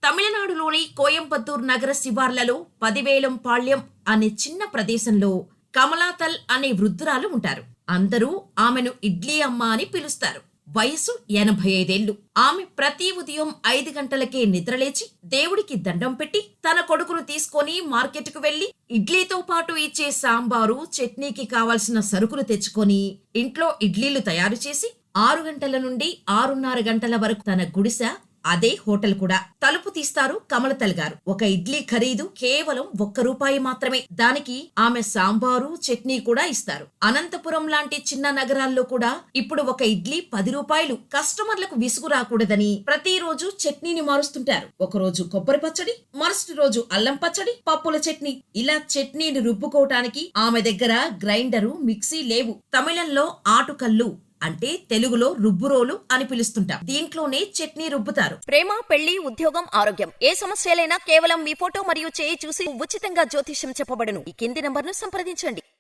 తమిళనాడులోని కోయంబత్తూర్ నగర శివార్లలో 10,000 అనే చిన్న ప్రదేశంలో కమలాతల్ అనే వృద్ధురాలు ఉంటారు. అందరూ ఆమెను ఇడ్లీ అమ్మ అని పిలుస్తారు. వయసు 85 ఏళ్లు. ఆమె ప్రతి ఉదయం 5 గంటలకే నిద్రలేచి దేవుడికి దండం పెట్టి తన కొడుకును తీసుకొని మార్కెట్కు వెళ్లి ఇడ్లీతో పాటు ఇచ్చే సాంబారు, చట్నీకి కావలసిన సరుకులు తెచ్చుకొని ఇంట్లో ఇడ్లీలు తయారు చేసి 6 గంటల నుండి 6:30 గంటల వరకు తన గుడిసె అదే హోటల్ కూడా. తలుపు తీస్తారు కమలతల్ గారు. ఒక ఇడ్లీ ఖరీదు కేవలం ₹1 మాత్రమే. దానికి ఆమె సాంబారు, చట్నీ కూడా ఇస్తారు. అనంతపురం లాంటి చిన్న నగరాల్లో కూడా ఇప్పుడు ఒక ఇడ్లీ ₹10. కస్టమర్లకు విసుగు రాకూడదని ప్రతిరోజు చట్నీని మారుస్తుంటారు. ఒకరోజు కొబ్బరి పచ్చడి, మరుసటి రోజు అల్లం పచ్చడి, పప్పుల చట్నీ. ఇలా చట్నీని రుబ్బుకోవటానికి ఆమె దగ్గర గ్రైండరు, మిక్సీ లేవు. తమిళంలో ఆటుకల్లు అంటే తెలుగులో రుబ్బురోలు అని పిలుస్తుంటాం. దీంట్లోనే చట్నీ రుబ్బుతారు. ప్రేమ, పెళ్లి, ఉద్యోగం, ఆరోగ్యం ఏ సమస్యలైనా కేవలం మీ ఫోటో మరియు చేయి చూసి ఉచితంగా జ్యోతిష్యం చెప్పబడును. ఈ కింది నంబర్ను సంప్రదించండి.